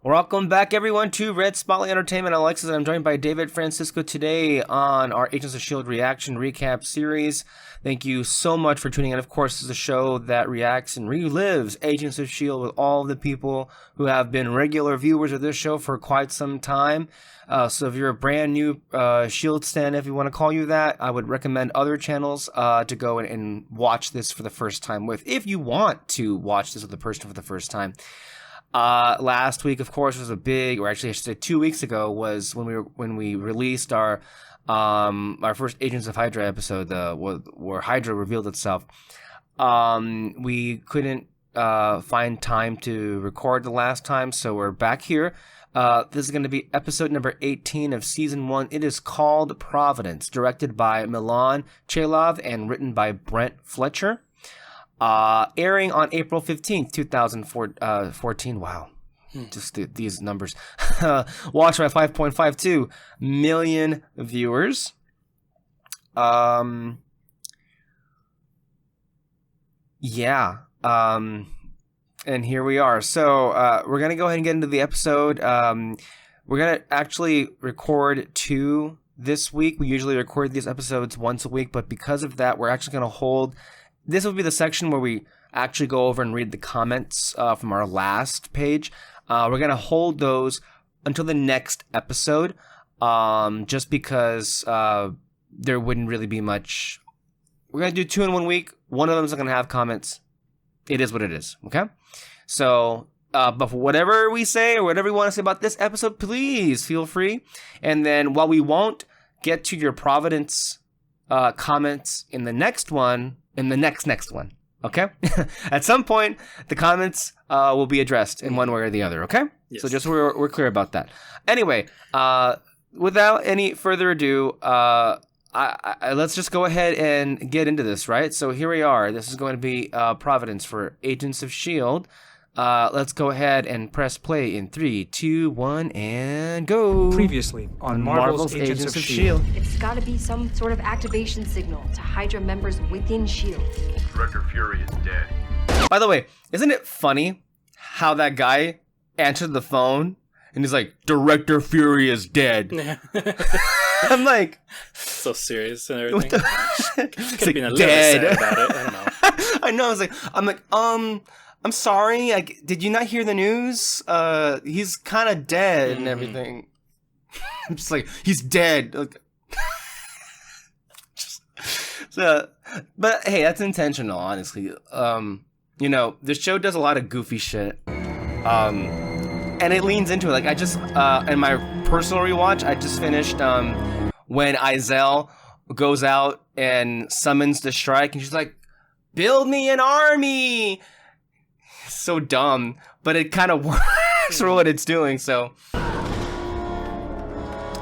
Welcome back, everyone, to Red Spotlight Entertainment. I'm Alexis, and I'm joined by David Francisco today on our Agents of S.H.I.E.L.D. reaction recap series. Thank you so much for tuning in. Of course, this is a show that reacts and relives Agents of S.H.I.E.L.D. with all of the people who have been regular viewers of this show for quite some time. So if you're a brand new S.H.I.E.L.D. stan, if you want to call you that, I would recommend other channels to go and watch this for the first time with, if you want to watch this with the person for the first time. Last week, of course, was a big, or actually I should say 2 weeks ago, was when we released our first Agents of Hydra episode, where Hydra revealed itself. We couldn't find time to record the last time, so we're back here. This is going to be episode number 18 of season 1. It is called Providence, directed by Milan Chelov and written by Brent Fletcher. Airing on April 15th, 2014. Wow. Just these numbers. Watched by 5.52 million viewers. Yeah. And here we are. So, we're going to go ahead and get into the episode. We're going to actually record 2 this week. We usually record these episodes once a week, but because of that, we're actually going to hold... This will be the section where we actually go over and read the comments from our last page. We're going to hold those until the next episode, just because there wouldn't really be much. We're going to do 2 in 1 week. One of them is going to have comments. It is what it is, okay? So, but for whatever we say or whatever we want to say about this episode, please feel free. And then while we won't get to your Providence comments in the next one, in the next one, okay? At some point, the comments will be addressed in one way or the other, okay? Yes. So just so we're clear about that. Anyway, without any further ado, let's just go ahead and get into this, right? So here we are. This is going to be Providence for Agents of S.H.I.E.L.D. Let's go ahead and press play in 3, 2, 1, and go. Previously on Marvel's Agents of S.H.I.E.L.D. It's got to be some sort of activation signal to Hydra members within S.H.I.E.L.D. Director Fury is dead. By the way, isn't it funny how that guy answered the phone and he's like, Director Fury is dead? I'm like... So serious and everything. It's like, been a dead. little sad about it. I don't know. I know. I'm like, I'm sorry. Did you not hear the news? He's kind of dead and everything. I'm just like, he's dead. Like, but hey, that's intentional, honestly. You know, the show does a lot of goofy shit. And it leans into it. Like, I just, in my personal rewatch, I just finished, when Izel goes out and summons the strike, and she's like, build me an army! So dumb, but it kind of works for what it's doing, so.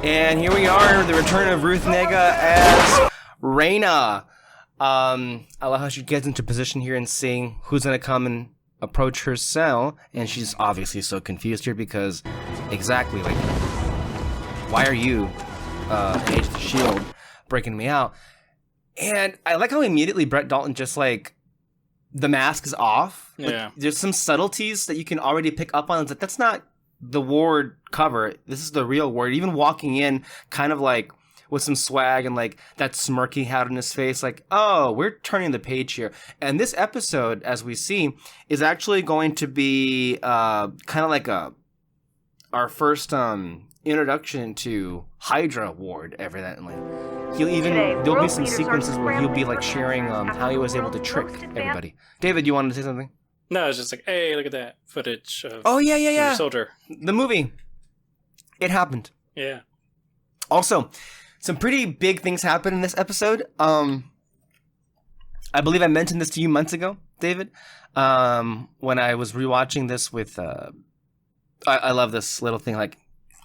And here we are, the return of Ruth Negga as Reina. I love how she gets into position here and seeing who's gonna come and approach her cell, and she's obviously so confused here because exactly, like, why are you, Agent of S.H.I.E.L.D. breaking me out? And I like how immediately Brett Dalton just like, the mask is off. Yeah. Like, there's some subtleties that you can already pick up on. It's like, that's not the Ward cover. This is the real Ward. Even walking in kind of like with some swag and like that smirk he had on his face. Like, oh, we're turning the page here. And this episode, as we see, is actually going to be kind of like our first introduction to Hydra Ward, evidently. There'll be some sequences where he'll be like sharing how he was able to trick everybody. David, you wanted to say something? No, it's just like, hey, look at that footage of yeah. Soldier. The movie. It happened. Yeah. Also, some pretty big things happened in this episode. I believe I mentioned this to you months ago, David, when I was rewatching this with I love this little thing. Like,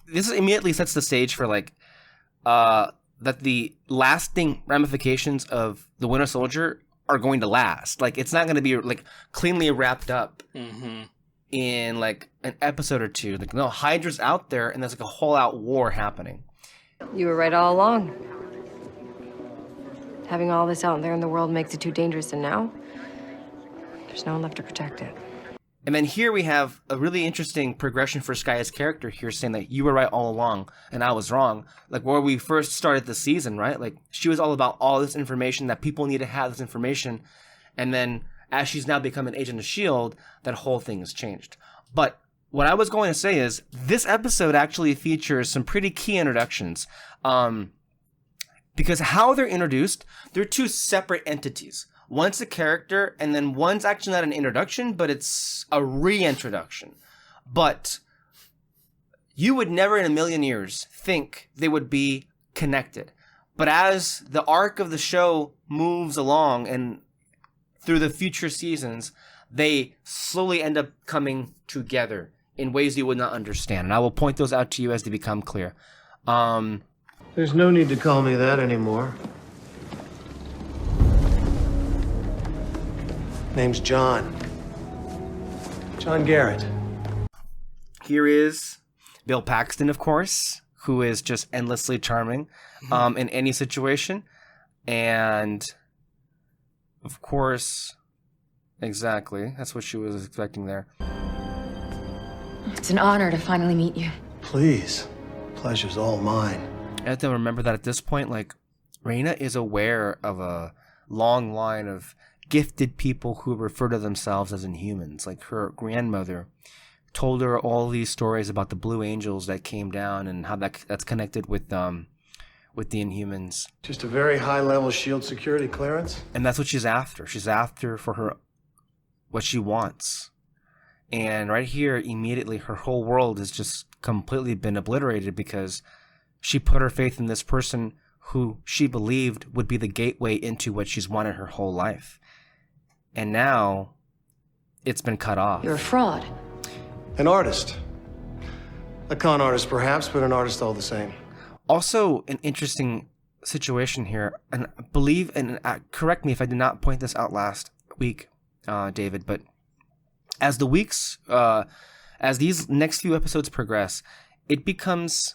this immediately sets the stage for like that the lasting ramifications of the Winter Soldier are going to last. Like, it's not going to be like cleanly wrapped up in like an episode or two. Like, no, Hydra's out there, and there's like a whole out war happening. You were right all along. Having all this out there in the world makes it too dangerous, and now there's no one left to protect it. And then here we have a really interesting progression for Skye's character here, saying that you were right all along and I was wrong. Like where we first started the season, right? Like she was all about all this information, that people need to have this information. And then as she's now become an agent of S.H.I.E.L.D., that whole thing has changed. But what I was going to say is this episode actually features some pretty key introductions. Because how they're introduced, they're two separate entities. One's a character, and then one's actually not an introduction, but it's a reintroduction. But you would never in a million years think they would be connected. But as the arc of the show moves along and through the future seasons, they slowly end up coming together in ways you would not understand. And I will point those out to you as they become clear. There's no need to call me that anymore. Name's John. John Garrett. Here is Bill Paxton, of course, who is just endlessly charming in any situation. And, of course, exactly, that's what she was expecting there. It's an honor to finally meet you. Please. Pleasure's all mine. I have to remember that at this point, like, Raina is aware of a long line of gifted people who refer to themselves as Inhumans. Like her grandmother told her all these stories about the Blue Angels that came down and how that's connected with the Inhumans. Just a very high-level S.H.I.E.L.D. security clearance? And that's what she's after. She's after for her what she wants. And right here, immediately, her whole world has just completely been obliterated because she put her faith in this person who she believed would be the gateway into what she's wanted her whole life. And now it's been cut off. You're a fraud. An artist. A con artist, perhaps, but an artist all the same. Also, an interesting situation here, and I believe, and correct me if I did not point this out last week, David, but as the weeks, as these next few episodes progress, it becomes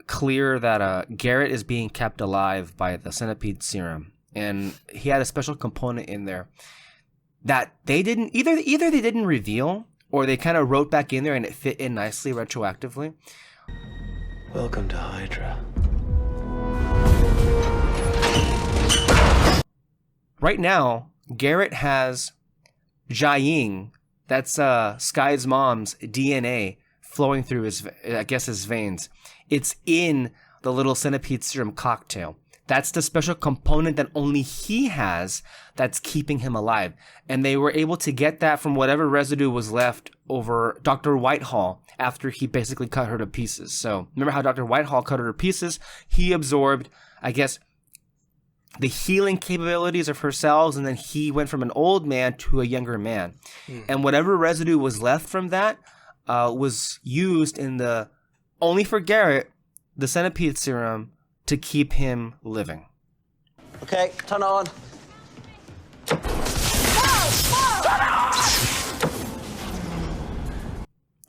clear that Garrett is being kept alive by the centipede serum. And he had a special component in there that they didn't either they didn't reveal, or they kind of wrote back in there and it fit in nicely retroactively. Welcome to Hydra. Right now, Garrett has Jiaying, that's Sky's mom's DNA flowing through his veins. It's in the little centipede serum cocktail. That's the special component that only he has that's keeping him alive. And they were able to get that from whatever residue was left over Dr. Whitehall after he basically cut her to pieces. So remember how Dr. Whitehall cut her to pieces? He absorbed, I guess, the healing capabilities of her cells, and then he went from an old man to a younger man. And whatever residue was left from that was used in the, only for Garrett, the centipede serum, to keep him living. Okay, turn on.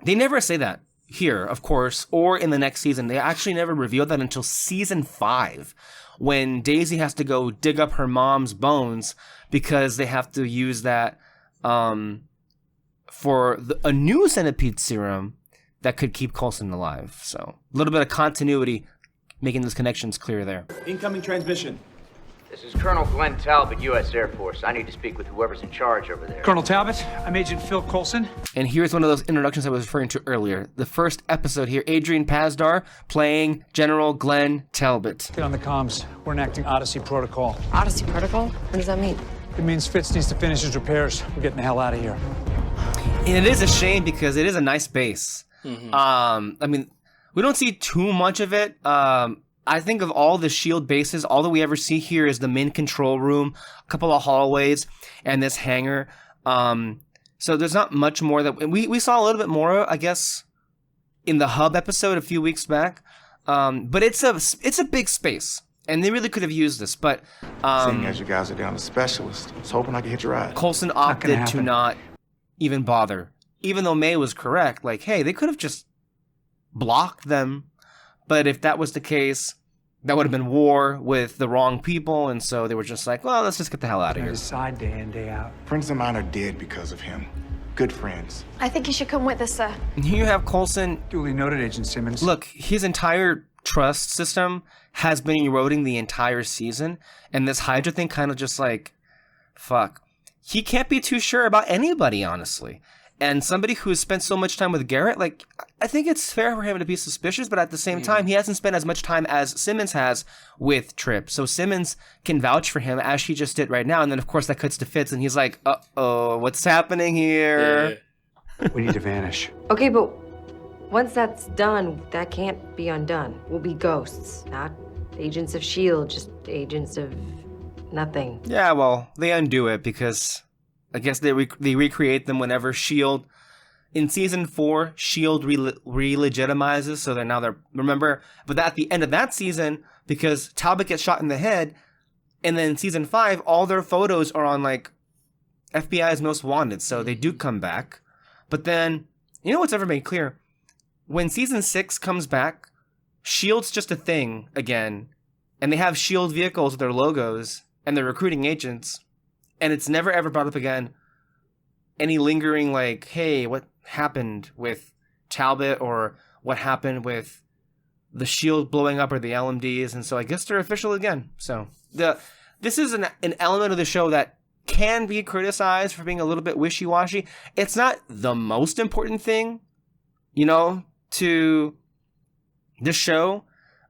They never say that here, of course, or in the next season. They actually never reveal that until season 5, when Daisy has to go dig up her mom's bones because they have to use that for a new centipede serum that could keep Coulson alive. So a little bit of continuity, making those connections clear there. Incoming transmission. This is Colonel Glenn Talbot, U.S. Air Force. I need to speak with whoever's in charge over there. Colonel Talbot, I'm Agent Phil Coulson. And here's one of those introductions I was referring to earlier. The first episode here, Adrian Pazdar playing General Glenn Talbot. Get on the comms. We're enacting Odyssey Protocol. Odyssey Protocol? What does that mean? It means Fitz needs to finish his repairs. We're getting the hell out of here. And it is a shame because it is a nice base. I mean, we don't see too much of it. I think of all the S.H.I.E.L.D. bases, all that we ever see here is the main control room, a couple of hallways, and this hangar. So there's not much more that we saw a little bit more, I guess, in the hub episode a few weeks back. But it's a big space, and they really could have used this. But seeing as you guys are down to specialists, I was hoping I could hit your ride. Coulson opted to not even bother, even though May was correct. Like, hey, they could have just blocked them. But if that was the case, that would have been war with the wrong people, and so they were just like, well, let's just get the hell out of I here. decide day in, day out. Friends of mine are dead because of him. Good friends. I think you should come with us, sir. And here you have Coulson. Duly noted, Agent Simmons. Look, his entire trust system has been eroding the entire season, and this Hydra thing kind of just like, fuck. He can't be too sure about anybody, honestly. And somebody who has spent so much time with Garrett, like, I think it's fair for him to be suspicious, but at the same time, he hasn't spent as much time as Simmons has with Tripp. So Simmons can vouch for him as she just did right now. And then, of course, that cuts to Fitz, and he's like, uh-oh, what's happening here? We need to vanish. Okay, but once that's done, that can't be undone. We'll be ghosts, not agents of S.H.I.E.L.D., just agents of nothing. Yeah, well, they undo it because I guess they recreate them whenever S.H.I.E.L.D. In season 4, S.H.I.E.L.D. re-legitimizes, so remember, but at the end of that season, because Talbot gets shot in the head, and then season 5, all their photos are on, like, FBI's Most Wanted, so they do come back. But then, you know what's ever made clear? When season 6 comes back, S.H.I.E.L.D's just a thing again, and they have S.H.I.E.L.D. vehicles with their logos, and they're recruiting agents, and it's never ever brought up again any lingering, like, hey, what happened with Talbot, or what happened with the S.H.I.E.L.D. blowing up, or the LMDs, and so I guess they're official again. So this is an element of the show that can be criticized for being a little bit wishy-washy. It's not the most important thing, to the show,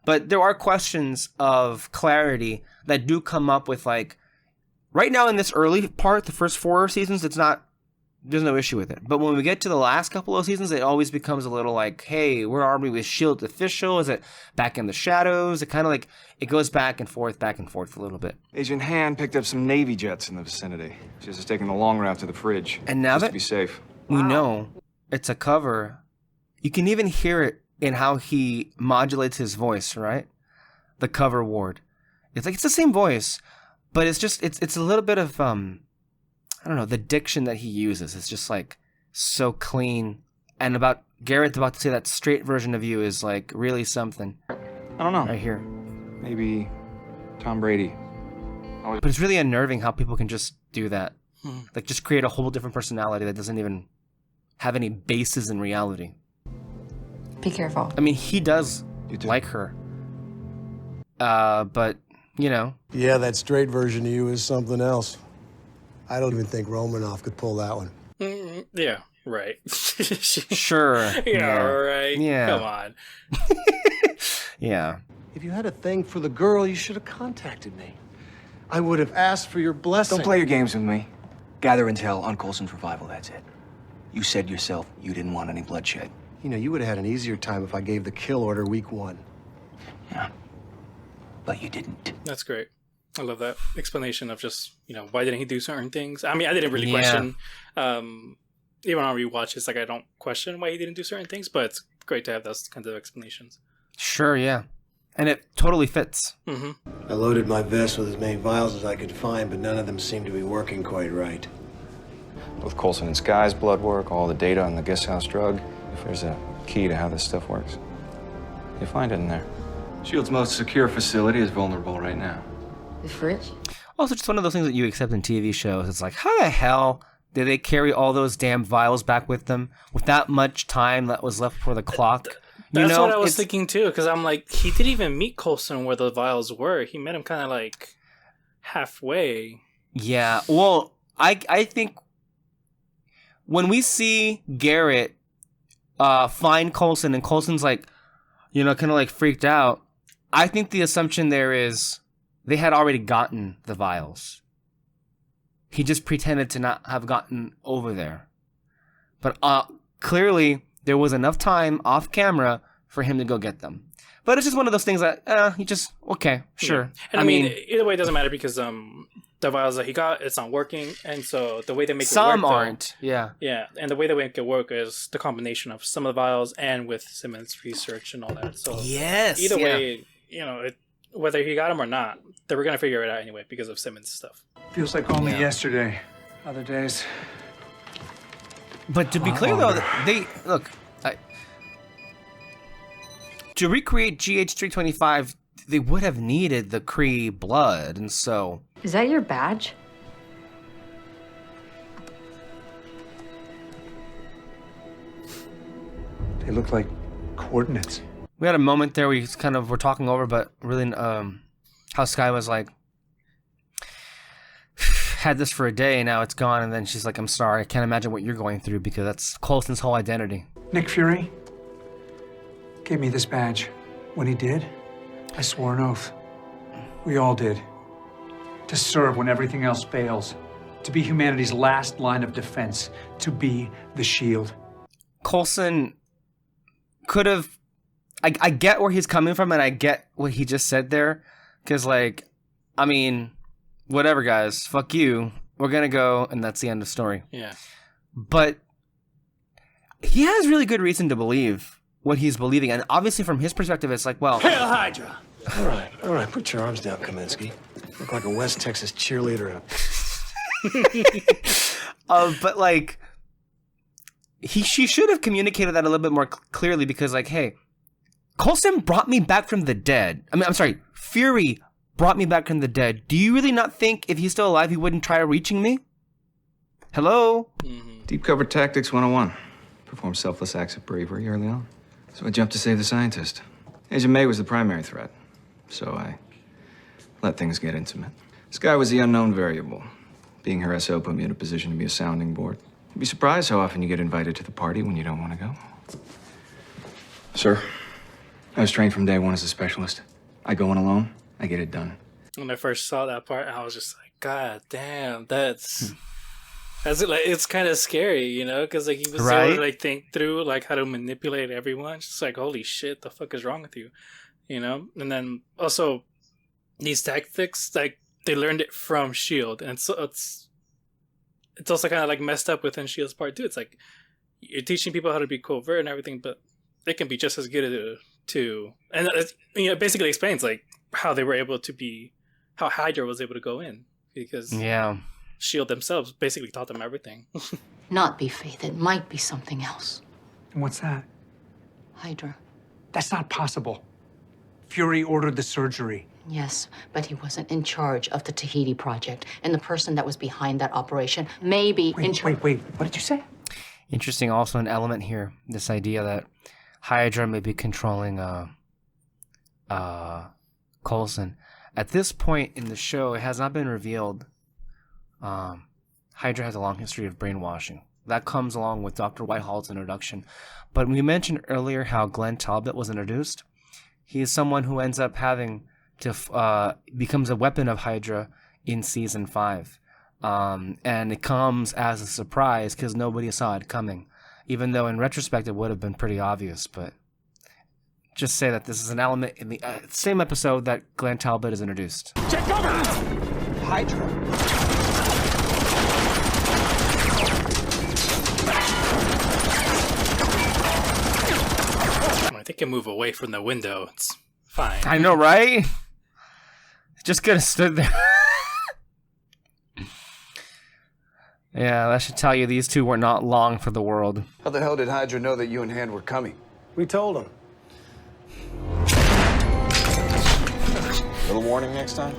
but there are questions of clarity that do come up with, like, right now in this early part, the first 4 seasons, there's no issue with it. But when we get to the last couple of seasons, it always becomes a little like, hey, where are we with S.H.I.E.L.D. official? Is it back in the shadows? It kind of like, it goes back and forth a little bit. Agent Hand picked up some Navy jets in the vicinity. She's just taking the long route to the fridge. And now just that to be safe. we know it's a cover, you can even hear it in how he modulates his voice, right? The cover ward. It's like, it's the same voice, but it's just, it's a little bit of, I don't know, the diction that he uses is just like so clean. And about Garrett's about to say that straight version of you is like really something. I don't know. Right here. Maybe Tom Brady. But it's really unnerving how people can just do that. Like just create a whole different personality that doesn't even have any basis in reality. Be careful. I mean, he does like her. But, Yeah, that straight version of you is something else. I don't even think Romanoff could pull that one. Yeah, right. Sure. Yeah, right. Yeah. Come on. Yeah. If you had a thing for the girl, you should have contacted me. I would have asked for your blessing. Don't play your games with me. Gather intel on Coulson's revival, that's it. You said yourself you didn't want any bloodshed. You would have had an easier time if I gave the kill order week 1. Yeah. But you didn't. That's great. I love that explanation of just, why didn't he do certain things? I mean, I didn't really question, even on rewatches, like I don't question why he didn't do certain things, but it's great to have those kinds of explanations. Sure, yeah. And it totally fits. I loaded my vest with as many vials as I could find, but none of them seemed to be working quite right. With Coulson and Skye's blood work, all the data on the guest house drug, if there's a key to how this stuff works, you find it in there. S.H.I.E.L.D's most secure facility is vulnerable right now. The fridge? Also, just one of those things that you accept in TV shows. It's like, how the hell did they carry all those damn vials back with them with that much time that was left for the clock? That's what I was thinking too, because I'm like, he didn't even meet Coulson where the vials were. He met him kind of like halfway. Yeah, well, I think when we see Garrett find Coulson and Coulson's like, kind of like freaked out, I think the assumption there is they had already gotten the vials. He just pretended to not have gotten over there. But clearly, there was enough time off camera for him to go get them. But it's just one of those things that, he just, okay, sure. Yeah. And I mean, either way, it doesn't matter because the vials that he got, it's not working. And so the way they make it work... Some aren't, yeah. Yeah, and the way they make it work is the combination of some of the vials and with Simmons' research and all that. So yes, either way, whether he got them or not, they were going to figure it out anyway because of Simmons' stuff. Feels like only yesterday. Other days. But to be clear, though, to recreate GH325 they would have needed the Kree blood, and so... Is that your badge? They look like coordinates. We had a moment there we kind of were talking over, but really, how Skye was like, had this for a day, now it's gone, and then she's like, I'm sorry, I can't imagine what you're going through, because that's Coulson's whole identity. Nick Fury gave me this badge. When he did, I swore an oath. We all did. To serve when everything else fails. To be humanity's last line of defense. To be the shield. Coulson could have... I get where he's coming from, and I get what he just said there. Because, like, I mean, whatever, guys. Fuck you. We're gonna go, and that's the end of story. Yeah. But he has really good reason to believe what he's believing. And obviously, from his perspective, it's like, well... Hail Hydra! All right, put your arms down, Kaminsky. Look like a West Texas cheerleader. But, like, she should have communicated that a little bit more clearly, because, like, hey, Coulson brought me back from the dead. I mean, I'm sorry, Fury brought me back from the dead. Do you really not think if he's still alive, he wouldn't try reaching me? Hello? Deep cover tactics 101. Perform selfless acts of bravery early on. So I jumped to save the scientist. Agent May was the primary threat, so I let things get intimate. Skye was the unknown variable. Being her SO put me in a position to be a sounding board. You'd be surprised how often you get invited to the party when you don't want to go. Sir, I was trained from day one as a specialist. I go in alone, I get it done. When I first saw that part, I was just like, God damn, that's like, it's kind of scary, you know, because like he was able to like think through like how to manipulate everyone. It's just like, holy shit, the fuck is wrong with you, you know? And then also these tactics, like they learned it from Shield, and it's also kind of like messed up within Shield's part too. It's like you're teaching people how to be covert and everything, but they can be just as good at to, and it basically explains like how they were able to be, how Hydra was able to go in, because Shield themselves basically taught them everything. Not be Faith, it might be something else. And what's that? Hydra. That's not possible. Fury ordered the surgery. Yes, but he wasn't in charge of the Tahiti project, and the person that was behind that operation may be in charge. Wait, what did you say? Interesting, also an element here, this idea that Hydra may be controlling Coulson. At this point in the show, it has not been revealed. Hydra has a long history of brainwashing. That comes along with Dr. Whitehall's introduction. But we mentioned earlier how Glenn Talbot was introduced. He is someone who ends up having to becomes a weapon of Hydra in season 5. And it comes as a surprise because nobody saw it coming. Even though in retrospect it would have been pretty obvious, but just say that this is an element in the same episode that Glenn Talbot is introduced. Take cover! Hydra. They can move away from the window. It's fine. I know, right? Just could have stood there. Yeah, that should tell you these two were not long for the world. How the hell did Hydra know that you and Hand were coming? We told him. Little warning next time?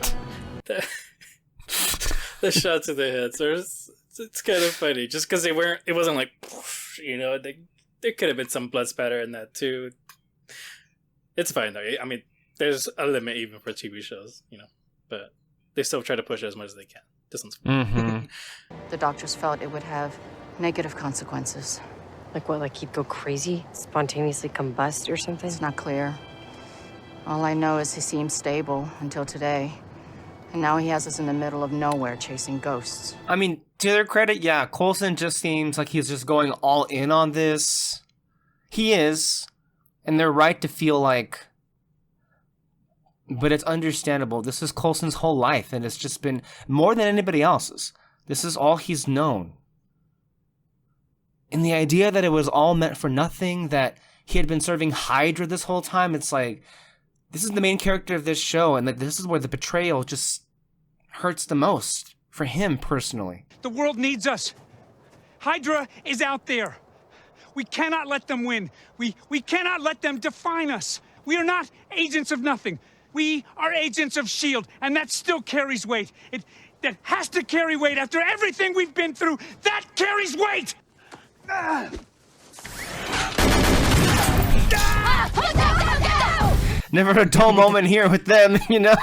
The shots of the heads are, it's kind of funny. Just because it wasn't like, you know, there could have been some blood spatter in that too. It's fine though. I mean, there's a limit even for TV shows, you know, but they still try to push it as much as they can. This one's fine. The doctors felt it would have negative consequences. Like what, like he'd go crazy? Spontaneously combust or something? It's not clear. All I know is he seemed stable until today. And now he has us in the middle of nowhere chasing ghosts. I mean, to their credit, yeah, Coulson just seems like he's just going all in on this. He is, and they're right to feel like, but it's understandable. This is Coulson's whole life, and it's just been more than anybody else's. This is all he's known. And the idea that it was all meant for nothing, that he had been serving Hydra this whole time, it's like, this is the main character of this show, and like this is where the betrayal just hurts the most for him personally. The world needs us. Hydra is out there. We cannot let them win. We cannot let them define us. We are not agents of nothing. We are agents of S.H.I.E.L.D., and that still carries weight. That has to carry weight after everything we've been through. That carries weight! Never a dull moment here with them, you know?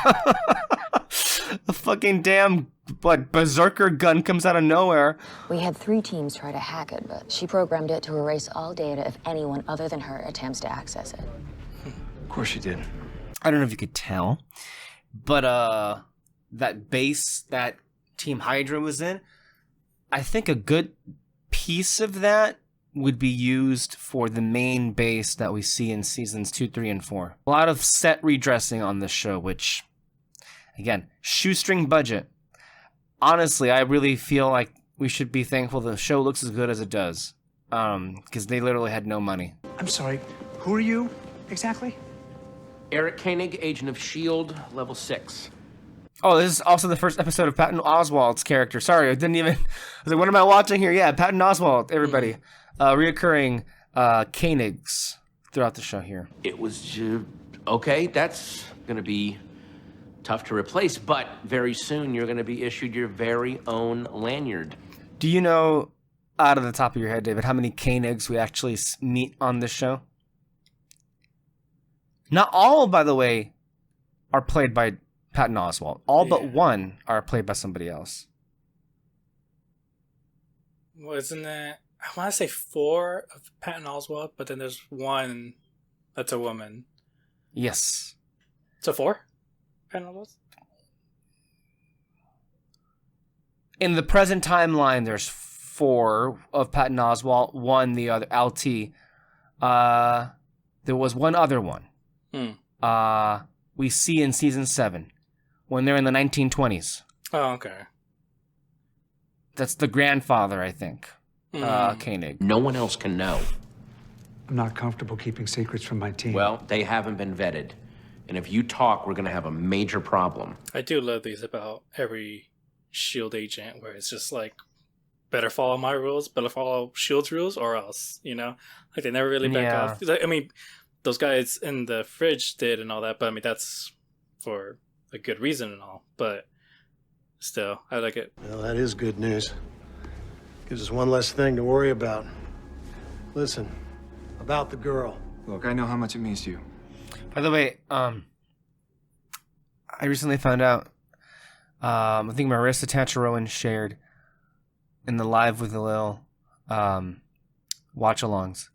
A fucking damn, berserker gun comes out of nowhere. We had 3 teams try to hack it, but she programmed it to erase all data if anyone other than her attempts to access it. Of course she did. I don't know if you could tell, but that base that Team Hydra was in, I think a good piece of that would be used for the main base that we see in seasons 2, 3, and 4. A lot of set redressing on this show, which, again, shoestring budget. Honestly, I really feel like we should be thankful the show looks as good as it does, because they literally had no money. I'm sorry, who are you exactly? Eric Koenig, agent of S.H.I.E.L.D., level 6. Oh, this is also the first episode of Patton Oswalt's character. Sorry, I didn't even... I was like, what am I watching here? Yeah, Patton Oswalt, everybody. Reoccurring Koenigs throughout the show here. It was, okay, that's gonna be tough to replace, but very soon you're gonna be issued your very own lanyard. Do you know, out of the top of your head, David, how many Koenigs we actually meet on this show? Not all, by the way, are played by Patton Oswalt. All but one are played by somebody else. Wasn't it? I want to say 4 of Patton Oswalt, but then there's 1 that's a woman. Yes. So 4? Patton Oswalt? In the present timeline, there's 4 of Patton Oswalt, 1 the other, LT. There was one other one. We see in season 7 when they're in the 1920s. Oh, okay. That's the grandfather, I think. Koenig. No one else can know. I'm not comfortable keeping secrets from my team. Well, they haven't been vetted. And if you talk, we're gonna have a major problem. I do love these about every S.H.I.E.L.D. agent, where it's just like, better follow my rules, better follow S.H.I.E.L.D.'s rules, or else, you know? Like, they never really back off. I mean, those guys in the fridge did and all that, but I mean, that's for a good reason and all, but still, I like it. Well, that is good news. Gives us one less thing to worry about. Listen, about the girl. Look, I know how much it means to you. By the way, I recently found out, I think Marissa Tancharoen shared in the Live with the Lil watch-alongs.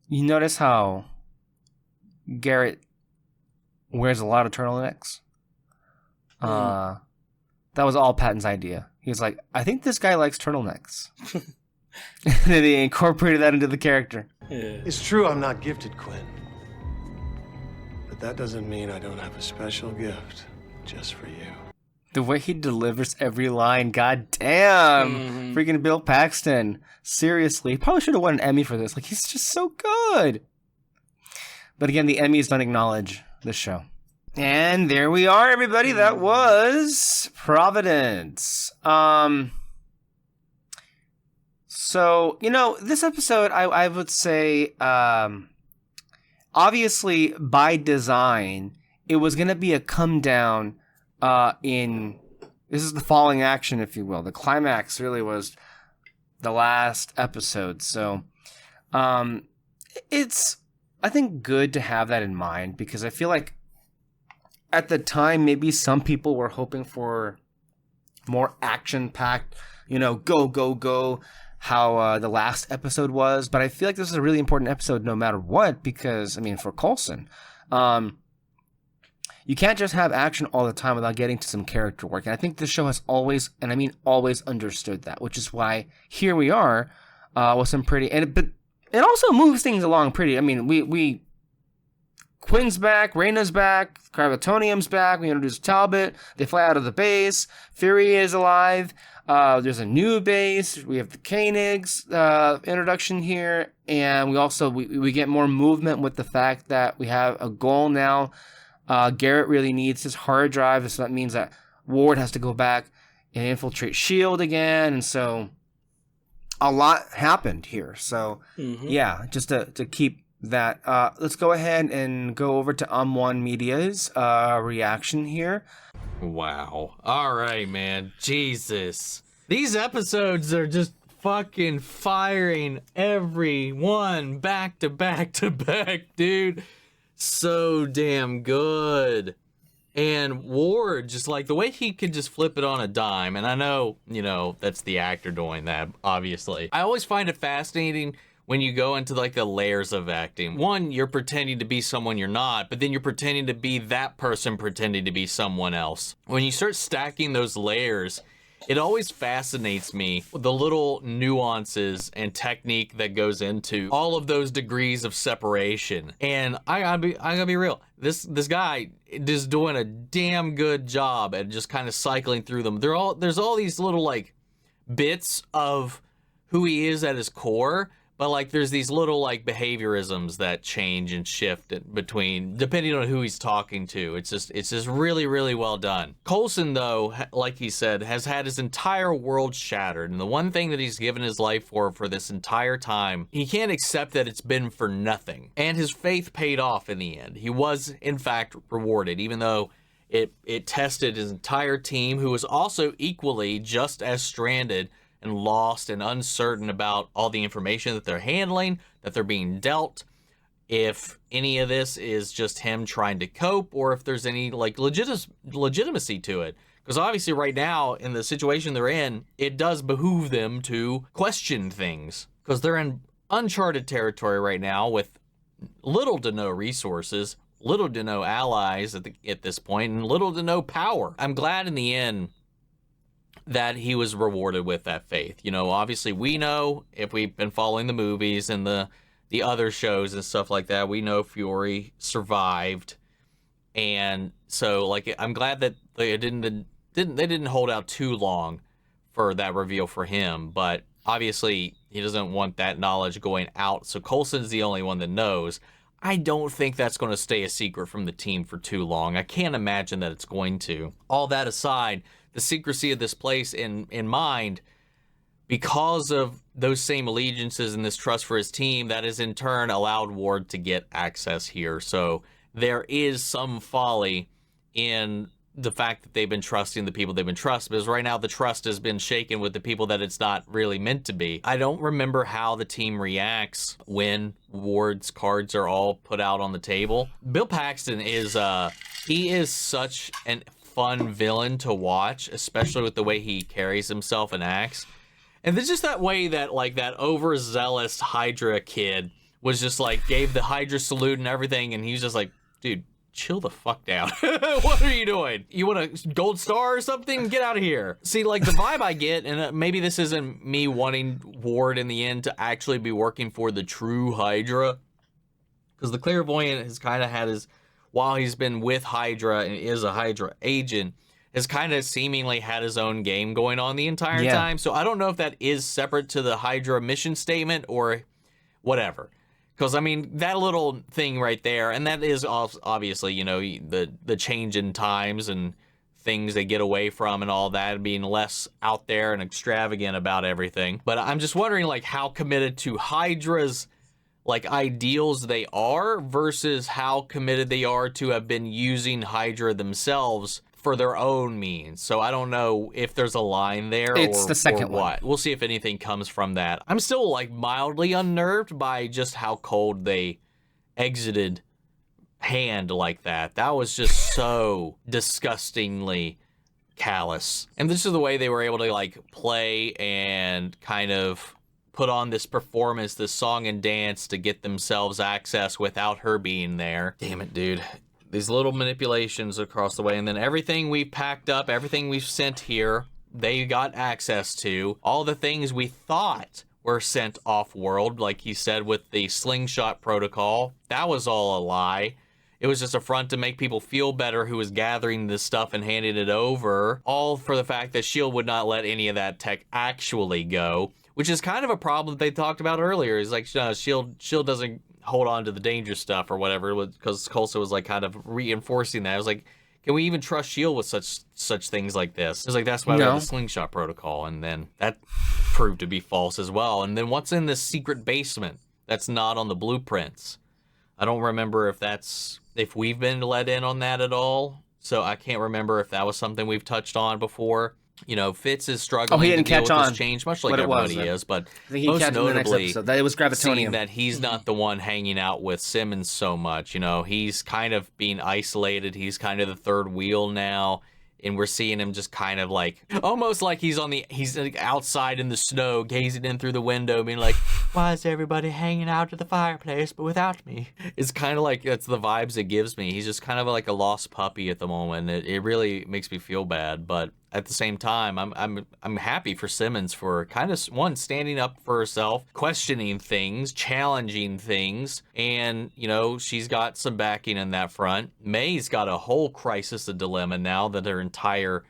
You notice how Garrett wears a lot of turtlenecks? That was all Patton's idea. He was like, I think this guy likes turtlenecks. And then he incorporated that into the character. Yeah. It's true I'm not gifted, Quinn. But that doesn't mean I don't have a special gift just for you. The way he delivers every line, god damn. Freaking Bill Paxton. Seriously, he probably should have won an Emmy for this. Like, he's just so good. But again, the Emmys don't acknowledge this show. And there we are, everybody. That was Providence. So, you know, this episode, I would say, obviously, by design, it was going to be a come down this is the falling action, if you will. The climax really was the last episode. So, it's, I think, good to have that in mind, because I feel like at the time, maybe some people were hoping for more action-packed, you know, go, go, go, how the last episode was. But I feel like this is a really important episode no matter what, because, I mean, for Coulson, you can't just have action all the time without getting to some character work. And I think this show has always, and I mean always, understood that, which is why here we are with some pretty, but it also moves things along pretty. I mean, we Quinn's back, Reyna's back, Carbotonium's back, we introduce Talbot, they fly out of the base, Fury is alive, there's a new base, we have the Koenigs introduction here, and we also, we get more movement with the fact that we have a goal now. Garrett really needs his hard drive, so that means that Ward has to go back and infiltrate S.H.I.E.L.D. again, and so a lot happened here. So, yeah, just to keep that. Let's go ahead and go over to One Media's reaction here. Wow. All right, man. Jesus. These episodes are just fucking firing everyone back to back to back, dude. So damn good. And Ward, just like the way he could just flip it on a dime. And I know, you know, that's the actor doing that, obviously. I always find it fascinating when you go into like the layers of acting. One, you're pretending to be someone you're not, but then you're pretending to be that person pretending to be someone else. When you start stacking those layers, it always fascinates me, the little nuances and technique that goes into all of those degrees of separation. And I gotta be real. This guy is doing a damn good job at just kind of cycling through them. There's all these little like bits of who he is at his core, but like there's these little like behaviorisms that change and shift between depending on who he's talking to. It's just really, really well done. Coulson, though, like he said, has had his entire world shattered, and the one thing that he's given his life for this entire time, he can't accept that it's been for nothing. And his faith paid off in the end. He was in fact rewarded, even though it tested his entire team, who was also equally just as stranded and lost and uncertain about all the information that they're handling, that they're being dealt, if any of this is just him trying to cope, or if there's any like legitimacy to it. Because obviously right now, in the situation they're in, it does behoove them to question things, because they're in uncharted territory right now with little to no resources, little to no allies at this point, and little to no power. I'm glad in the end that he was rewarded with that faith. You know, obviously we know, if we've been following the movies and the other shows and stuff like that, we know Fury survived. And so like I'm glad that they didn't hold out too long for that reveal for him, but obviously he doesn't want that knowledge going out. So Coulson's the only one that knows. I don't think that's going to stay a secret from the team for too long. I can't imagine that it's going to. All that aside, the secrecy of this place in mind, because of those same allegiances and this trust for his team, that has in turn allowed Ward to get access here. So there is some folly in the fact that they've been trusting the people they've been trusting, because right now the trust has been shaken with the people that it's not really meant to be. I don't remember how the team reacts when Ward's cards are all put out on the table. Bill Paxton is he is such an fun villain to watch, especially with the way he carries himself and acts. And there's just that way that like that overzealous Hydra kid was just like gave the Hydra salute and everything, and he was just like, dude, chill the fuck down. What are you doing? You want a gold star or something? Get out of here. See, like the vibe I get, and maybe this isn't me wanting Ward in the end to actually be working for the true Hydra, because the clairvoyant has kind of had his, while he's been with Hydra and is a Hydra agent, has kind of seemingly had his own game going on the entire time. So I don't know if that is separate to the Hydra mission statement or whatever. Because, I mean, that little thing right there, and that is obviously, you know, the change in times and things they get away from and all that, being less out there and extravagant about everything. But I'm just wondering, like, how committed to Hydra's, like, ideals they are versus how committed they are to have been using Hydra themselves for their own means. So I don't know if there's a line there it's the second what. We'll see if anything comes from that. I'm still like mildly unnerved by just how cold they exited Hand like that. That was just so disgustingly callous. And this is the way they were able to like play and kind of put on this performance, this song and dance to get themselves access without her being there. Damn it, dude. These little manipulations across the way, and then everything we've packed up, everything we've sent here, they got access to. All the things we thought were sent off-world, like he said with the slingshot protocol, that was all a lie. It was just a front to make people feel better who was gathering this stuff and handing it over, all for the fact that S.H.I.E.L.D. would not let any of that tech actually go, which is kind of a problem they talked about earlier. It's like, S.H.I.E.L.D. doesn't hold on to the dangerous stuff or whatever, because Coulson was like kind of reinforcing that. I was like, can we even trust S.H.I.E.L.D. with such things like this? It's like, that's why we have the slingshot protocol, and then that proved to be false as well. And then what's in this secret basement that's not on the blueprints? I don't remember if we've been let in on that at all. So I can't remember if that was something we've touched on before. You know, Fitz is struggling he didn't to deal catch with on this change, much like what it was, everybody then. is. But I think he most catch in the next notably, episode, that it was gravitonium. seeing that he's not the one hanging out with Simmons so much. You know, he's kind of being isolated. He's kind of the third wheel now. And we're seeing him just kind of like, almost like he's like outside in the snow, gazing in through the window, being like, why is everybody hanging out at the fireplace but without me? It's kind of like, that's the vibes it gives me. He's just kind of like a lost puppy at the moment. It really makes me feel bad, but at the same time, I'm happy for Simmons for kind of, standing up for herself, questioning things, challenging things, and, you know, she's got some backing in that front. May's got a whole crisis of dilemma now that her entire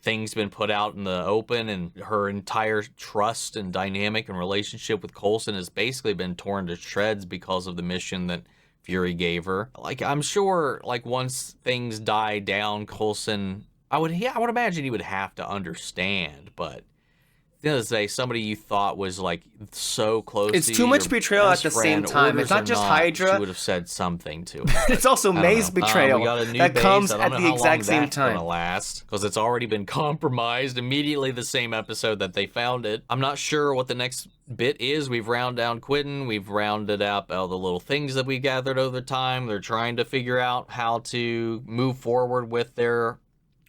thing's been put out in the open, and her entire trust and dynamic and relationship with Coulson has basically been torn to shreds because of the mission that Fury gave her. Like, I'm sure, like, once things die down, Coulson, I would imagine he would have to understand, but at the end of the day, somebody you thought was like so close. It's to too you, much your betrayal at best the same friend, time. It's not orders just or Hydra. She would have said something to him. It's also I don't May's know. betrayal We got a new that base. comes I don't at know the how long exact same that's time. gonna last, because it's already been compromised immediately the same episode that they found it. I'm not sure what the next bit is. We've rounded down Quentin. We've rounded up all the little things that we gathered over time. They're trying to figure out how to move forward with their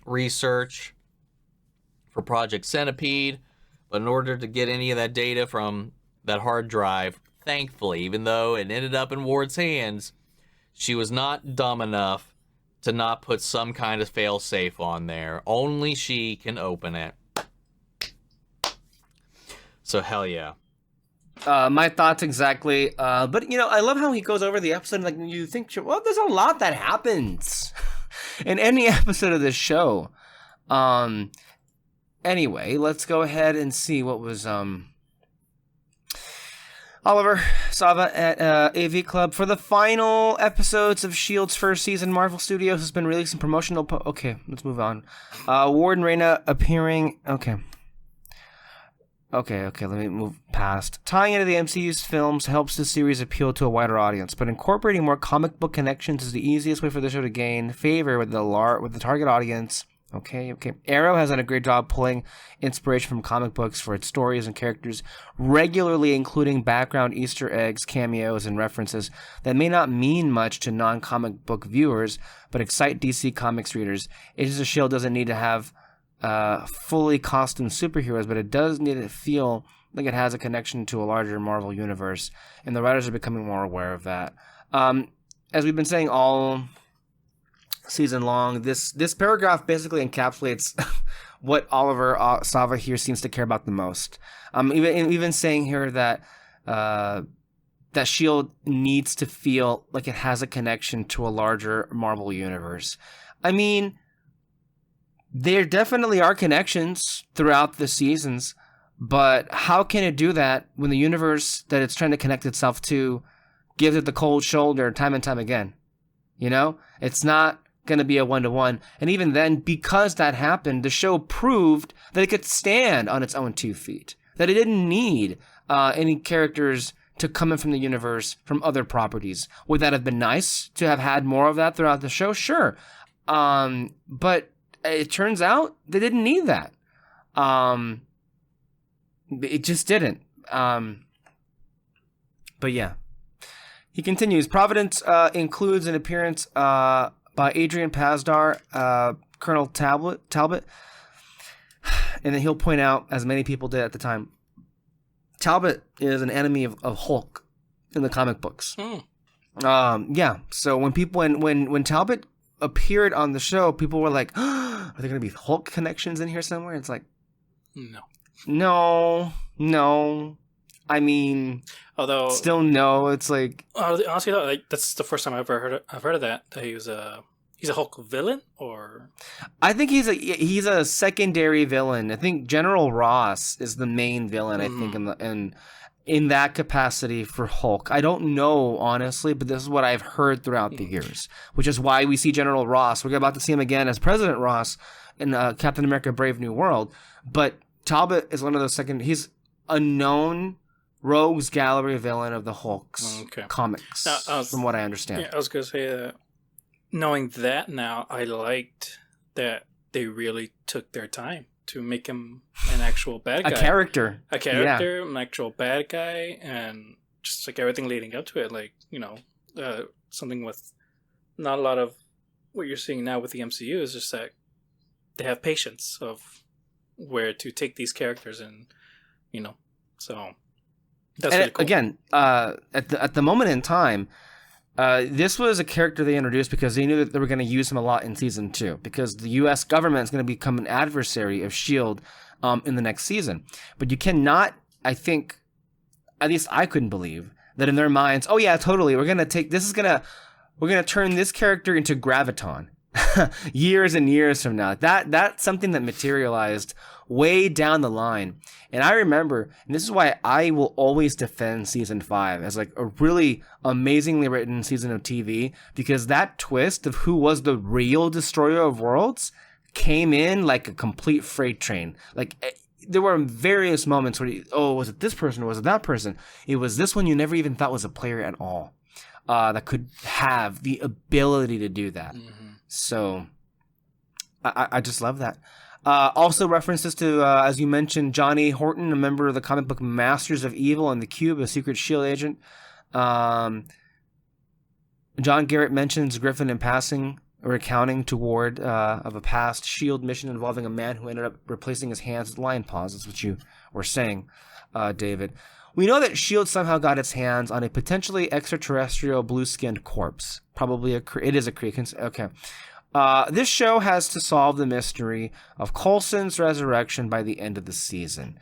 research for Project Centipede. But in order to get any of that data from that hard drive, thankfully, even though it ended up in Ward's hands, she was not dumb enough to not put some kind of fail-safe on there. Only she can open it. So hell yeah. My thoughts exactly. But, you know, I love how he goes over the episode. Like, you think, well, there's a lot that happens in any episode of this show. Anyway, let's go ahead and see what was Oliver Sava at AV Club. For the final episodes of S.H.I.E.L.D.'s first season, Marvel Studios has been releasing promotional... Okay, let's move on. Ward and Raina appearing... Okay, let me move past. Tying into the MCU's films helps the series appeal to a wider audience, but incorporating more comic book connections is the easiest way for the show to gain favor with the target audience. Okay. Arrow has done a great job pulling inspiration from comic books for its stories and characters, regularly including background Easter eggs, cameos, and references that may not mean much to non-comic book viewers, but excite DC Comics readers. Agents of S.H.I.E.L.D. doesn't need to have fully costumed superheroes, but it does need to feel like it has a connection to a larger Marvel universe, and the writers are becoming more aware of that. As we've been saying all season long, this paragraph basically encapsulates what Oliver Sava here seems to care about the most. Even saying here that that S.H.I.E.L.D. needs to feel like it has a connection to a larger Marvel universe. I mean, there definitely are connections throughout the seasons, but how can it do that when the universe that it's trying to connect itself to gives it the cold shoulder time and time again? You know, it's not going to be a one-to-one. And even then, because that happened, the show proved that it could stand on its own 2 feet, that it didn't need any characters to come in from the universe from other properties. Would that have been nice to have had more of that throughout the show? Sure. But it turns out they didn't need that. It just didn't. But yeah. He continues, Providence includes an appearance by Adrian Pasdar, Colonel Talbot, and then he'll point out, as many people did at the time, Talbot is an enemy of Hulk in the comic books. Yeah, so when Talbot appeared on the show, people were like, are there going to be Hulk connections in here somewhere? It's like, no. I mean, although still no. It's like, honestly, like, that's the first time I've heard of that he's a Hulk villain, or I think he's a secondary villain. I think General Ross is the main villain. I think in that capacity for Hulk. I don't know honestly, but this is what I've heard throughout the years, which is why we see General Ross. We're about to see him again as President Ross in Captain America: Brave New World. But Talbot is one of those he's a known rogues gallery villain of the Hulk's Okay. comics, from what I understand. Yeah, I was gonna say that. Knowing that now, I liked that they really took their time to make him an actual bad guy. A character. An actual bad guy, and just like everything leading up to it, like, something with not a lot of what you're seeing now with the MCU is just that they have patience of where to take these characters, and so that's really cool. Again, at the moment in time, this was a character they introduced because they knew that they were going to use him a lot in season 2, because the U.S. government is going to become an adversary of S.H.I.E.L.D. In the next season. But you cannot, I think, at least I couldn't believe, that in their minds, oh yeah, totally, we're going to turn this character into Graviton years and years from now. That's something that materialized way down the line. And I remember, and this is why I will always defend season 5 as like a really amazingly written season of TV, because that twist of who was the real destroyer of worlds came in like a complete freight train. Like, there were various moments where, was it this person or was it that person? It was this one you never even thought was a player at all, that could have the ability to do that. Mm-hmm. So I just love that. Also references to, as you mentioned, Johnny Horton, a member of the comic book Masters of Evil and the Cube, a secret S.H.I.E.L.D. agent. John Garrett mentions Griffin in passing, recounting to Ward of a past S.H.I.E.L.D. mission involving a man who ended up replacing his hands with lion paws. That's what you were saying, David. We know that S.H.I.E.L.D. somehow got its hands on a potentially extraterrestrial blue-skinned corpse. Probably it is a Kree. Okay. This show has to solve the mystery of Coulson's resurrection by the end of the season.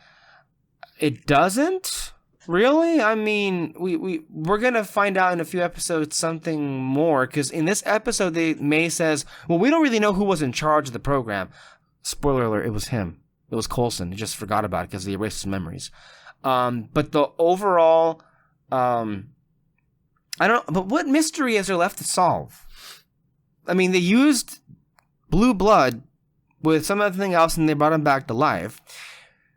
It doesn't? Really? I mean, we're going to find out in a few episodes something more, because in this episode, May says, well, we don't really know who was in charge of the program. Spoiler alert, it was him. It was Coulson. He just forgot about it because he erased his memories. But the overall, I don't know, but what mystery is there left to solve? I mean, they used blue blood with some other thing else and they brought him back to life.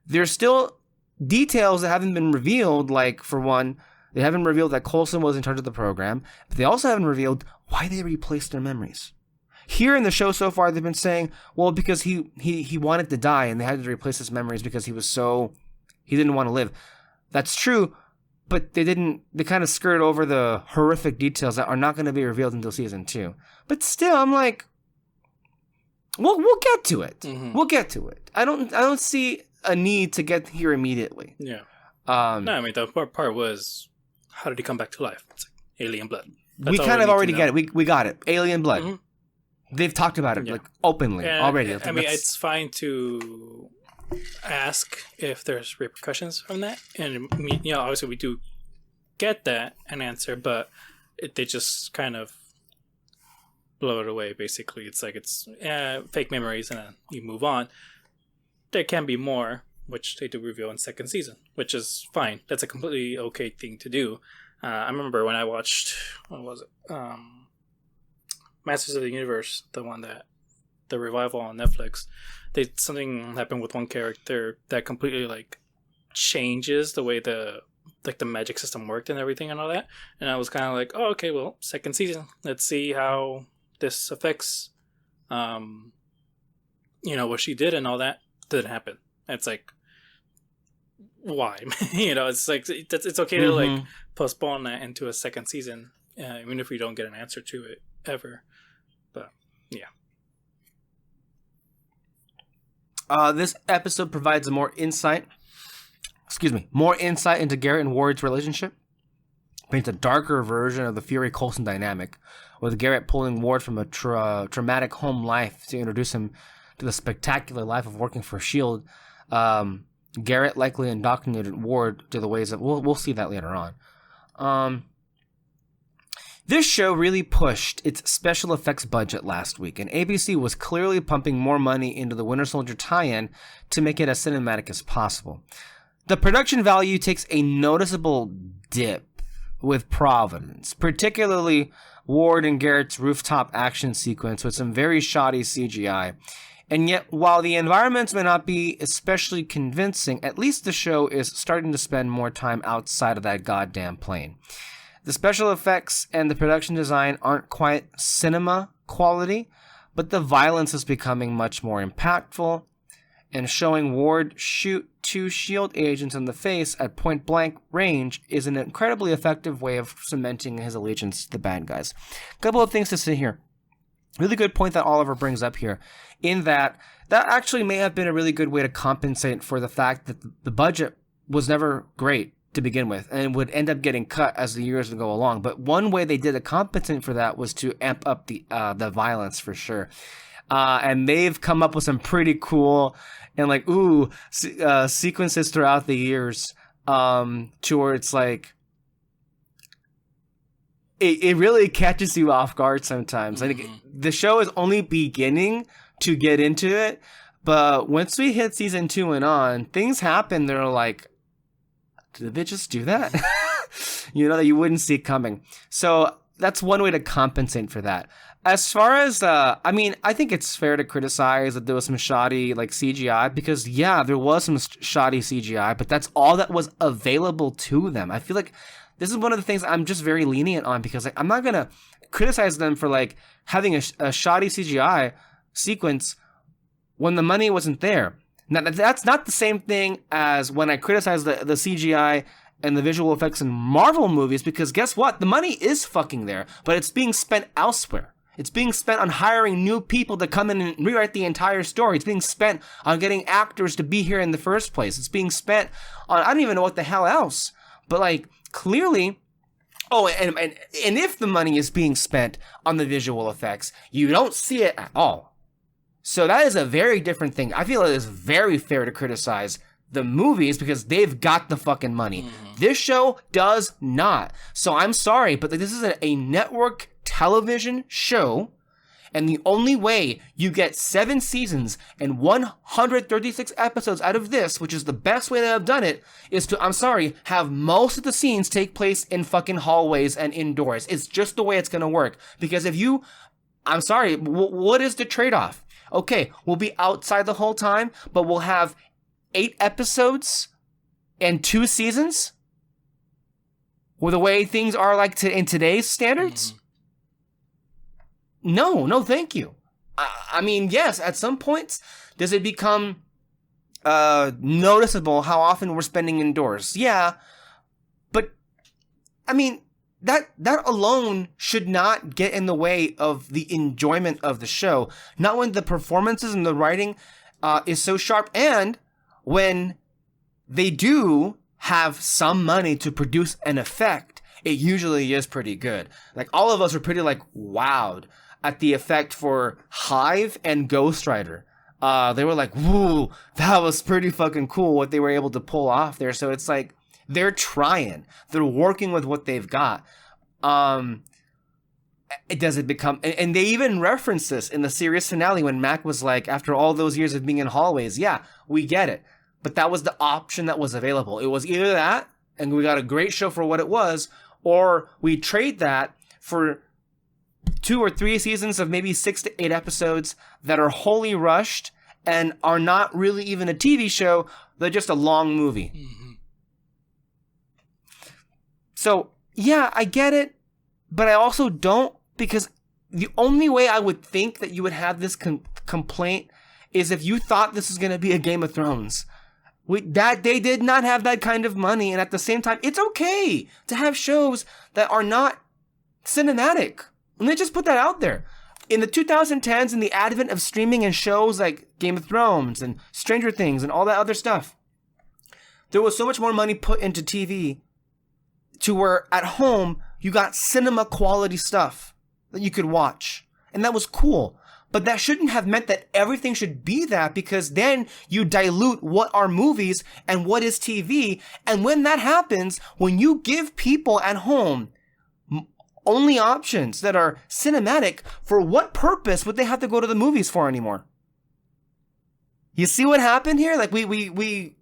There's still details that haven't been revealed, like, for one, they haven't revealed that Coulson was in charge of the program, but they also haven't revealed why they replaced their memories. Here in the show so far, they've been saying, well, because he wanted to die and they had to replace his memories because he didn't want to live. That's true, but they kind of skirted over the horrific details that are not going to be revealed until season 2. But still, I'm like, we'll get to it. Mm-hmm. We'll get to it. I don't see a need to get here immediately. Yeah. No, I mean, the part was, how did he come back to life? It's like alien blood. We kind of already get it. We got it. Alien blood. Mm-hmm. They've talked about it like openly already. I mean, it's fine to ask if there's repercussions from that, and obviously we do get that an answer, but they just kind of blow it away. Basically, it's like it's fake memories, and then you move on. There can be more, which they do reveal in second season, which is fine. That's a completely okay thing to do. I remember when I watched, what was it? Masters of the Universe, the revival on Netflix. Something happened with one character that completely like changes the way the magic system worked and everything and all that. And I was kind of like, oh, okay, well, second season. Let's see how this affects, what she did and all that. Didn't happen. It's like, why? It's like it's okay to like postpone that into a second season, even if we don't get an answer to it ever. But yeah. This episode provides more insight into Garrett and Ward's relationship. Paints a darker version of the Fury-Coulson dynamic, with Garrett pulling Ward from a traumatic home life to introduce him to the spectacular life of working for S.H.I.E.L.D. Garrett likely indoctrinated Ward to the ways that we'll see that later on. This show really pushed its special effects budget last week, and ABC was clearly pumping more money into the Winter Soldier tie-in to make it as cinematic as possible. The production value takes a noticeable dip with Providence, particularly Ward and Garrett's rooftop action sequence with some very shoddy CGI. And yet, while the environments may not be especially convincing, at least the show is starting to spend more time outside of that goddamn plane. The special effects and the production design aren't quite cinema quality, but the violence is becoming much more impactful, and showing Ward shoot 2 SHIELD agents in the face at point-blank range is an incredibly effective way of cementing his allegiance to the bad guys. A couple of things to say here. Really good point that Oliver brings up here, in that actually may have been a really good way to compensate for the fact that the budget was never great to begin with, and would end up getting cut as the years would go along. But one way they did to compensate for that was to amp up the violence for sure. And they've come up with some pretty cool and like sequences throughout the years to where it's like it really catches you off guard sometimes. Like the show is only beginning to get into it, but once we hit season 2 and on, things happen. They're like, did they just do that? That you wouldn't see coming. So that's one way to compensate for that. As far as, I think it's fair to criticize that there was some shoddy, CGI, because, yeah, there was some shoddy CGI, but that's all that was available to them. I feel like this is one of the things I'm just very lenient on, because I'm not going to criticize them for, having a shoddy CGI sequence when the money wasn't there. Now, that's not the same thing as when I criticize the CGI and the visual effects in Marvel movies, because guess what? The money is fucking there, but it's being spent elsewhere. It's being spent on hiring new people to come in and rewrite the entire story. It's being spent on getting actors to be here in the first place. It's being spent on, I don't even know what the hell else. But clearly, and if the money is being spent on the visual effects, you don't see it at all. So that is a very different thing. I feel it is very fair to criticize the movies because they've got the fucking money. This show does not. So I'm sorry, but this is a network television show, and the only way you get 7 seasons and 136 episodes out of this, which is the best way to have done it, is to, I'm sorry, have most of the scenes take place in fucking hallways and indoors. It's just the way it's gonna work. Because if you, I'm sorry, what is the trade-off? Okay, we'll be outside the whole time, but we'll have 8 episodes and 2 seasons? With the way things are in today's standards? No, thank you. I mean, yes, at some points, does it become noticeable how often we're spending indoors? Yeah, but, I mean, that alone should not get in the way of the enjoyment of the show. Not when the performances and the writing is so sharp, and when they do have some money to produce an effect, it usually is pretty good. All of us are pretty wowed at the effect for Hive and Ghost Rider. They were like, woo, that was pretty fucking cool what they were able to pull off there. So it's they're trying. They're working with what they've got. Does it become... And they even reference this in the series finale when Mac was like, after all those years of being in hallways, yeah, we get it. But that was the option that was available. It was either that, and we got a great show for what it was, or we trade that for 2 or 3 seasons of maybe 6 to 8 episodes that are wholly rushed and are not really even a TV show. They're just a long movie. So, yeah, I get it, but I also don't, because the only way I would think that you would have this complaint is if you thought this was going to be a Game of Thrones. That they did not have that kind of money, and at the same time, it's okay to have shows that are not cinematic. Let me just put that out there. In the 2010s, in the advent of streaming and shows like Game of Thrones and Stranger Things and all that other stuff, there was so much more money put into TV to where at home you got cinema quality stuff that you could watch. And that was cool. But that shouldn't have meant that everything should be that, because then you dilute what are movies and what is TV. And when that happens, when you give people at home only options that are cinematic, for what purpose would they have to go to the movies for anymore? You see what happened here? We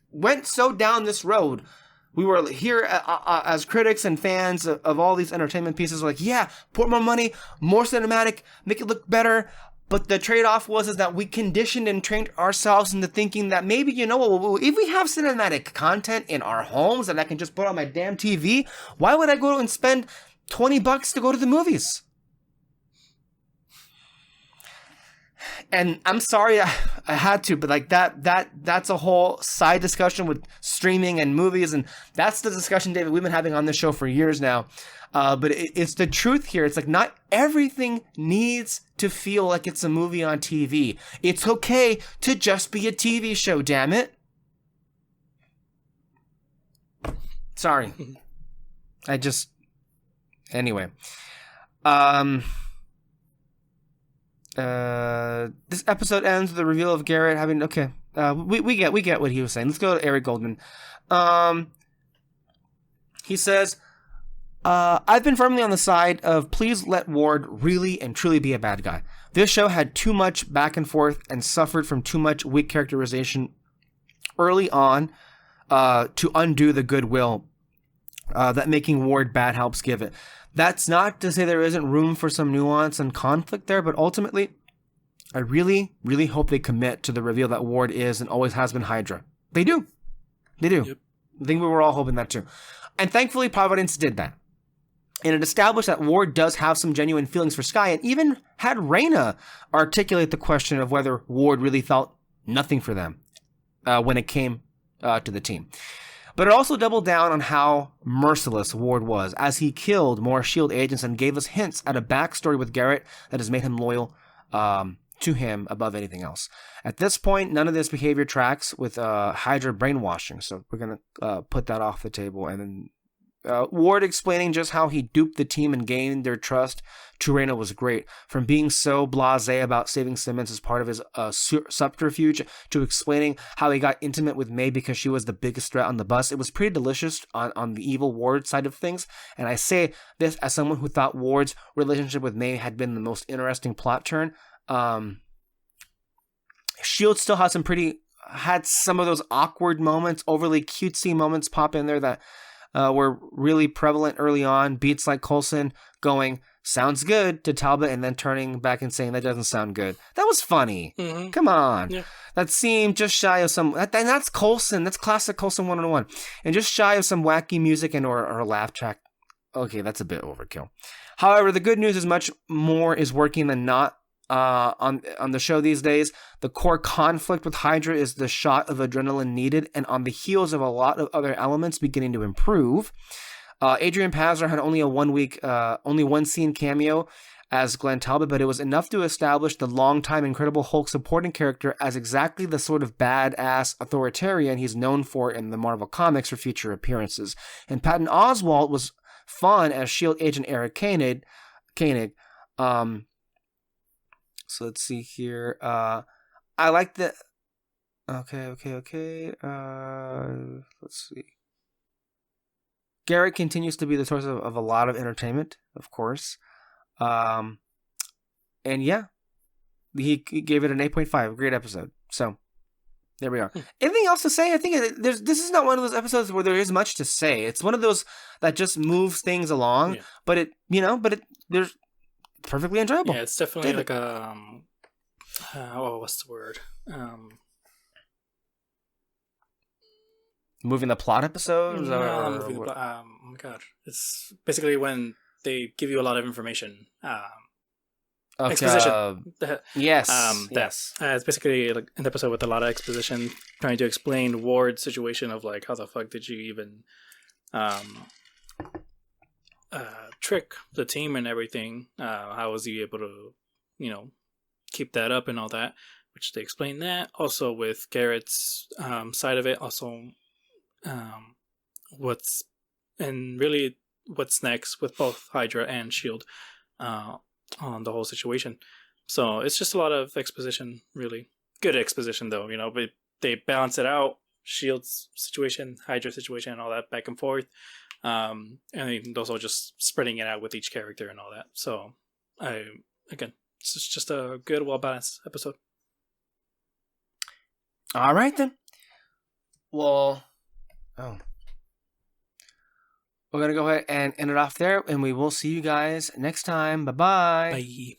went so down this road. We were here as critics and fans of all these entertainment pieces, yeah, put more money, more cinematic, make it look better. But the trade-off is that we conditioned and trained ourselves into thinking that maybe, you know what, if we have cinematic content in our homes that I can just put on my damn TV, why would I go and spend $20 to go to the movies? And I'm sorry I had to, but like that's a whole side discussion with streaming and movies, and that's the discussion, David, we've been having on this show for years now. But it's the truth here. It's like not everything needs to feel like it's a movie on TV. It's okay to just be a TV show, damn it. Sorry. Anyway. This episode ends with the reveal of Garrett having, we get what he was saying. Let's go to Eric Goldman. He says, I've been firmly on the side of please let Ward really and truly be a bad guy. This show had too much back and forth and suffered from too much weak characterization early on to undo the goodwill that making Ward bad helps give it. That's not to say there isn't room for some nuance and conflict there, but ultimately, I really, really hope they commit to the reveal that Ward is and always has been Hydra. They do. Yep. I think we were all hoping that too. And thankfully, Providence did that. And it established that Ward does have some genuine feelings for Skye, and even had Raina articulate the question of whether Ward really felt nothing for them when it came to the team. But it also doubled down on how merciless Ward was, as he killed more S.H.I.E.L.D. agents and gave us hints at a backstory with Garrett that has made him loyal to him above anything else. At this point, none of this behavior tracks with Hydra brainwashing, so we're going to put that off the table. And then Ward explaining just how he duped the team and gained their trust to Raina was great. From being so blasé about saving Simmons as part of his subterfuge to explaining how he got intimate with May because she was the biggest threat on the bus. It was pretty delicious on the evil Ward side of things. And I say this as someone who thought Ward's relationship with May had been the most interesting plot turn. S.H.I.E.L.D. still had some of those awkward moments, overly cutesy moments pop in there that were really prevalent early on. Beats like Coulson going, sounds good, to Talbot, and then turning back and saying, that doesn't sound good. That was funny. Mm-hmm. Come on. Yeah. That seemed just shy of some... And that's Coulson. That's classic Coulson 101. And just shy of some wacky music and or a laugh track. Okay, that's a bit overkill. However, the good news is much more is working than not on the show these days. The core conflict with Hydra is the shot of adrenaline needed, and on the heels of a lot of other elements beginning to improve. Adrian Pazner had only one scene cameo as Glenn Talbot, but it was enough to establish the longtime Incredible Hulk supporting character as exactly the sort of badass authoritarian he's known for in the Marvel Comics for future appearances. And Patton Oswalt was fun as S.H.I.E.L.D. agent Eric Koenig. So let's see here. I like the... Okay. Let's see. Garrett continues to be the source of a lot of entertainment, of course. And yeah, he gave it an 8.5. Great episode. So there we are. Anything else to say? I think this is not one of those episodes where there is much to say. It's one of those that just moves things along, but there's perfectly enjoyable. Yeah, it's definitely like a what's the word? Moving the plot episodes? Oh my god. It's basically when they give you a lot of information. Exposition. Yes. It's basically like an episode with a lot of exposition trying to explain Ward's situation of like, how the fuck did you even trick the team and everything? How was he able to, keep that up and all that? Which they explain that. Also with Garrett's side of it. Also, what's next with both Hydra and S.H.I.E.L.D. On the whole situation. So it's just a lot of exposition, really. Good exposition, though, but they balance it out. S.H.I.E.L.D's situation, Hydra situation, and all that back and forth. And also just spreading it out with each character and all that. So, it's just a good, well-balanced episode. All right, then. Well, we're going to go ahead and end it off there, and we will see you guys next time. Bye-bye. Bye.